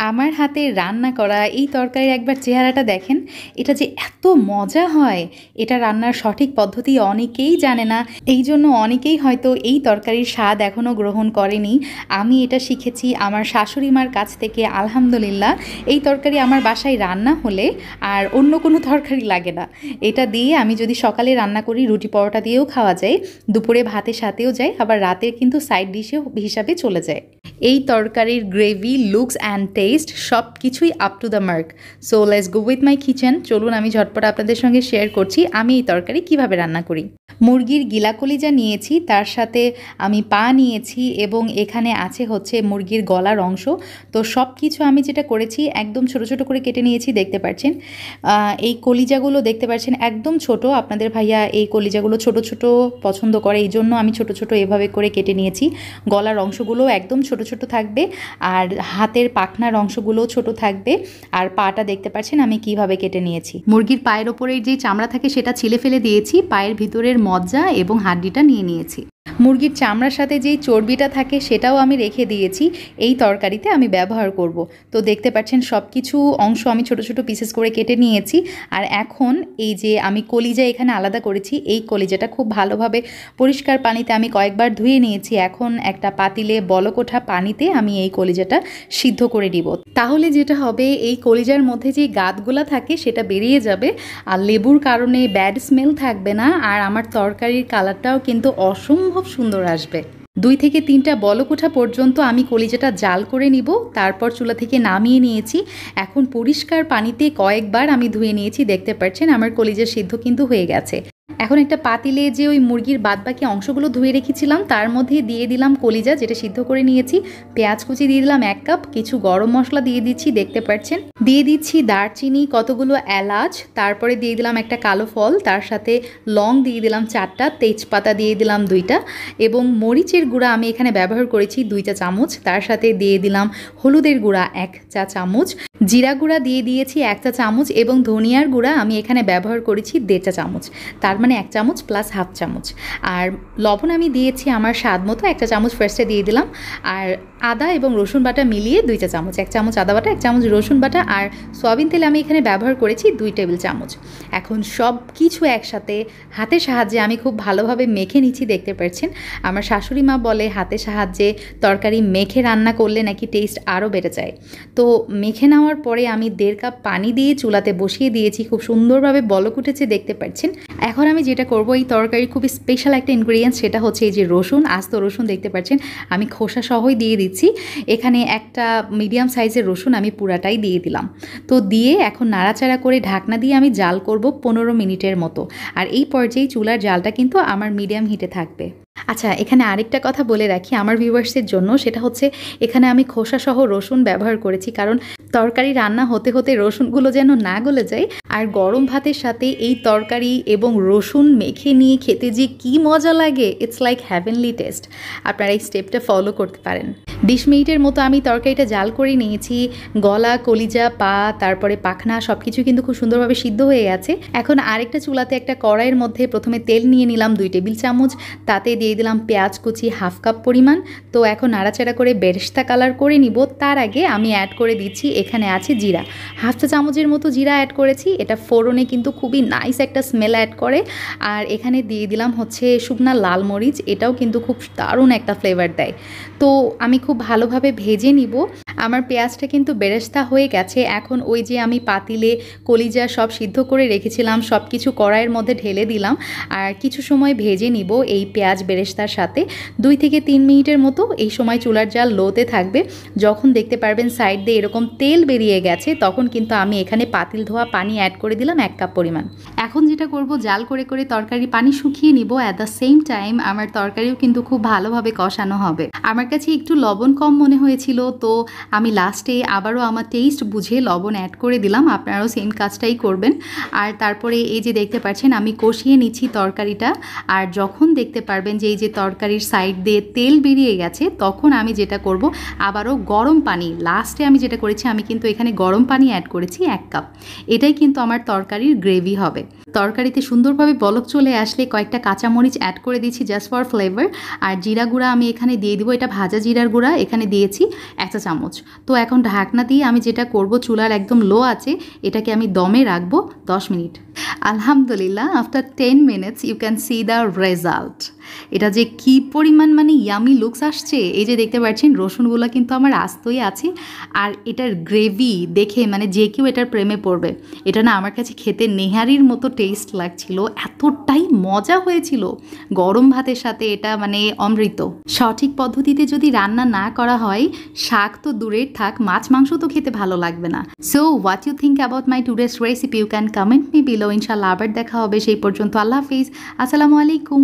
আমার হাতে রান্না করা এই তরকারির একবার চেহারাটা দেখেন। এটা যে এত মজা হয়, এটা রান্নার সঠিক পদ্ধতি অনেকেই জানে না। এই জন্য অনেকেই হয়তো এই তরকারির স্বাদ এখনও গ্রহণ করেনি। আমি এটা শিখেছি আমার শাশুড়ি মার কাছ থেকে। আলহামদুলিল্লাহ, এই তরকারি আমার বাসায় রান্না হলে আর অন্য কোনো তরকারি লাগে না। এটা দিয়ে আমি যদি সকালে রান্না করি, রুটি পরোটা দিয়েও খাওয়া যায়, দুপুরে ভাতের সাথেও যায়, আবার রাতের কিন্তু সাইড ডিশেও হিসাবে চলে যায়। এই তরকারির গ্রেভি, লুকস অ্যান্ড টেস্ট সব কিছুই up to the mark. So let's go with my kitchen. চলুন আমি ঝটপট আপনাদের সঙ্গে শেয়ার করছি আমি এই তরকারি কিভাবে রান্না করি। মুরগির গিলা কলিজা নিয়েছি, তার সাথে আমি পা নিয়েছি এবং এখানে আছে হচ্ছে মুরগির গলার অংশ। তো সব কিছু আমি যেটা করেছি একদম ছোট ছোট করে কেটে নিয়েছি, দেখতে পাচ্ছেন। এই কলিজাগুলো দেখতে পাচ্ছেন একদম ছোট। আপনাদের ভাইয়া এই কলিজাগুলো ছোট ছোট পছন্দ করে, এই জন্য আমি ছোট ছোট এভাবে করে কেটে নিয়েছি। গলার অংশগুলো একদম ছোট ছোট থাকবে, আর হাতের পাখনার অংশগুলোও ছোট থাকবে। আর পাটা দেখতে পাচ্ছেন আমি কিভাবে কেটে নিয়েছি। মুরগির পায়ের ওপরের যে চামড়া থাকে সেটা ছিলে ফেলে দিয়েছি, পায়ের ভিতরের মজ্জা এবং হাড্ডিটা নিয়ে নিয়েছি। মুরগির চামড়ার সাথে যেই চর্বিটা থাকে সেটাও আমি রেখে দিয়েছি, এই তরকারিতে আমি ব্যবহার করব। তো দেখতে পাচ্ছেন সব কিছু অংশ আমি ছোট ছোট পিসেস করে কেটে নিয়েছি। আর এখন এই যে আমি কলিজা এখানে আলাদা করেছি, এই কলিজাটা খুব ভালোভাবে পরিষ্কার পানিতে আমি কয়েকবার ধুয়ে নিয়েছি। এখন একটা পাতিলে বলক ওঠা পানিতে আমি এই কলিজাটা সিদ্ধ করে দিব। তাহলে যেটা হবে, এই কলিজার মধ্যে যে গাদগুলা থাকে সেটা বেরিয়ে যাবে, আর লেবুর কারণে ব্যাড স্মেল থাকবে না, আর আমার তরকারির কালারটাও কিন্তু অসম্ভব সুন্দর আসবে। 2 থেকে 3টা বলক ওঠা পর্যন্ত আমি কলিজাটা জাল করে নিব, তারপর চুলা থেকে নামিয়ে নিয়েছি। এখন পরিষ্কার পানিতে কয়েকবার আমি ধুয়ে নিয়েছি, দেখতে পাচ্ছেন আমার কলিজা সিদ্ধ কিন্তু হয়ে গেছে। এখন একটা পাতিলে যে ওই মুরগির বাদবাকি অংশগুলো ধুয়ে রেখেছিলাম তার মধ্যে দিয়ে দিলাম কলিজা যেটা সিদ্ধ করে নিয়েছি, পেঁয়াজ কুচি দিয়ে দিলাম 1 কাপ, কিছু গরম মশলা দিয়ে দিচ্ছি, দেখতে পাচ্ছেন। দিয়ে দিচ্ছি দারচিনি, কতগুলো এলাচ, তারপরে দিয়ে দিলাম একটা কালো ফল, তার সাথে লং দিয়ে দিলাম 4টা, তেজপাতা দিয়ে দিলাম 2টা, এবং মরিচের গুঁড়া আমি এখানে ব্যবহার করেছি 2 চা চামচ, তার সাথে দিয়ে দিলাম হলুদের গুঁড়া 1 চা চামচ, জিরা গুঁড়া দিয়ে দিয়েছি 1 চা চামচ, এবং ধনিয়ার গুঁড়া আমি এখানে ব্যবহার করেছি 1.5 চা চামচ, তার মানে 1 চামচ প্লাস হাফ চামচ। আর লবণ আমি দিয়েছি আমার স্বাদ মতো, 1 চা চামচ ফার্স্টে দিয়ে দিলাম। আর আদা এবং রসুন বাটা মিলিয়ে 2 চা চামচ, 1 চামচ আদা বাটা, 1 চামচ রসুন বাটা, আর সয়াবিন তেল আমি এখানে ব্যবহার করেছি 2 টেবিল চামচ। এখন সব কিছু একসাথে হাতের সাহায্যে আমি খুব ভালোভাবে মেখে নিচ্ছি, দেখতে পাচ্ছেন। আমার শাশুড়ি মা বলে হাতের সাহায্যে তরকারি মেখে রান্না করলে নাকি টেস্ট আরও বেড়ে যায়। তো মেখে নেওয়ার পরে আমি 1.5 কাপ পানি দিয়ে চুলাতে বসিয়ে দিয়েছি, খুব সুন্দরভাবে বলক উঠেছে, দেখতে পাচ্ছেন। এখন আমি যেটা করব, এই তরকারি খুব স্পেশাল একটা ইনগ্রিডিয়েন্টস, সেটা হচ্ছে এই যে রসুন, আস্ত রসুন, দেখতে পাচ্ছেন আমি খোসা সহই দিয়ে দিচ্ছি। এখানে একটা মিডিয়াম সাইজের রসুন আমি পুরাটাই দিয়ে দিলাম। তো দিয়ে এখন নাড়াচাড়া করে ঢাকনা দিয়ে আমি জাল করব 15 মিনিটের মতো। আর এই পর্যায়ে চুলার জালটা কিন্তু আমার মিডিয়াম হিটে থাকবে। আচ্ছা, এখানে আরেকটা কথা বলে রাখি আমার ভিউয়ার্সের জন্য, সেটা হচ্ছে এখানে আমি খোসাসহ রসুন ব্যবহার করেছি, কারণ তরকারি রান্না হতে হতে রসুনগুলো যেন না গলে যায়। আর গরম ভাতের সাথে এই তরকারি এবং রসুন মেখে নিয়ে খেতে যে কী মজা লাগে, ইটস লাইক হ্যাভেনলি টেস্ট। আপনারা এই স্টেপটা ফলো করতে পারেন। 20 মিনিটের মতো আমি তরকারিটা জাল করে নিয়েছি। গলা, কলিজা, পা, তারপরে পাখনা সব কিছু কিন্তু খুব সুন্দরভাবে সিদ্ধ হয়ে গেছে। এখন আরেকটা চুলাতে একটা কড়াইয়ের মধ্যে প্রথমে তেল নিয়ে নিলাম 2 টেবিল চামচ, তাতে দিয়ে দিলাম পেঁয়াজ কুচি হাফ কাপ পরিমাণ। তো এখন নাড়াচাড়া করে বেরেস্তা কালার করে নিব। তার আগে আমি অ্যাড করে দিচ্ছি, এখানে আছে জিরা, হাফ চা চামচের মতো জিরা অ্যাড করেছি। এটা ফোড়নে কিন্তু খুবই নাইস একটা স্মেল অ্যাড করে। আর এখানে দিয়ে দিলাম হচ্ছে শুকনা লাল মরিচ, এটাও কিন্তু খুব দারুণ একটা ফ্লেভার দেয়। তো আমি খুব ভালোভাবে ভেজে নিব। আমার পেঁয়াজটা কিন্তু বেরেস্তা হয়ে গেছে। এখন ওই যে আমি পাতিলে কলিজা সব সিদ্ধ করে রেখেছিলাম সব কিছু কড়াইয়ের মধ্যে ঢেলে দিলাম, আর কিছু সময় ভেজে নিব এই পেঁয়াজ বেরেস্তার সাথে 2 থেকে 3 মিনিটের মতো। এই সময় চুলার জাল লোতে থাকবে। যখন দেখতে পারবেন সাইড দিয়ে এরকম তেল বেরিয়ে গেছে, তখন কিন্তু আমি এখানে পাতিল ধোয়া পানি অ্যাড করে দিলাম 1 কাপ পরিমাণ। এখন যেটা করব, জাল করে করে তরকারি পানি শুকিয়ে নিব। অ্যাট দ্য সেম টাইম আমার তরকারিও কিন্তু খুব ভালোভাবে কষানো হবে। আমার কাছে একটু লবণ কম মনে হয়েছিল, তো আমি লাস্টে আবারও আমার টেস্ট বুঝে লবণ অ্যাড করে দিলাম। আপনারাও সেম কাজটাই করবেন। আর তারপরে এই যে দেখতে পাচ্ছেন আমি কষিয়ে নিচ্ছি তরকারিটা। আর যখন দেখতে পারবেন যে এই যে তরকারির সাইড দিয়ে তেল বেরিয়ে গেছে, তখন আমি যেটা করব, আবারও গরম পানি, লাস্টে আমি যেটা করেছি, আমি কিন্তু এখানে গরম পানি অ্যাড করেছি 1 কাপ। এটাই কিন্তু আমার তরকারির গ্রেভি হবে। তরকারিতে সুন্দরভাবে বলক চলে আসলে কয়েকটা কাঁচামরিচ অ্যাড করে দিচ্ছি জাস্ট ফর ফ্লেভার। আর জিরা গুঁড়া আমি এখানে দিয়ে দিব, এটা ভাজা জিরার গুঁড়া এখানে দিয়েছি 1 চা চামচ। তো এখন ঢাকনা দিয়ে আমি যেটা করব, চুলার একদম লো আছে, এটাকে আমি দমে রাখবো 10 মিনিট। আলহামদুলিল্লাহ, after 10 minutes you can see the result. এটা যে কী পরিমাণ মানে ইয়ামি লুকস আসছে, এই যে দেখতে পাচ্ছেন রসুনগুলো কিন্তু আমার আস্তই আছে। আর এটার গ্রেভি দেখে মানে যে কেউ এটার প্রেমে পড়বে। এটা না আমার কাছে খেতে নেহারির মতো টেস্ট লাগছিল, এতটাই মজা হয়েছিল। গরম ভাতের সাথে এটা মানে অমৃত। সঠিক পদ্ধতিতে যদি রান্না না করা হয়, শাক তো দূরের থাক, মাছ মাংস তো খেতে ভালো লাগবে না। So what you think about my today's recipe, you can comment me below. ইনশাল্লাহ আবার দেখা হবে, সেই পর্যন্ত আল্লাহ হাফিজ, আসসালামু আলাইকুম।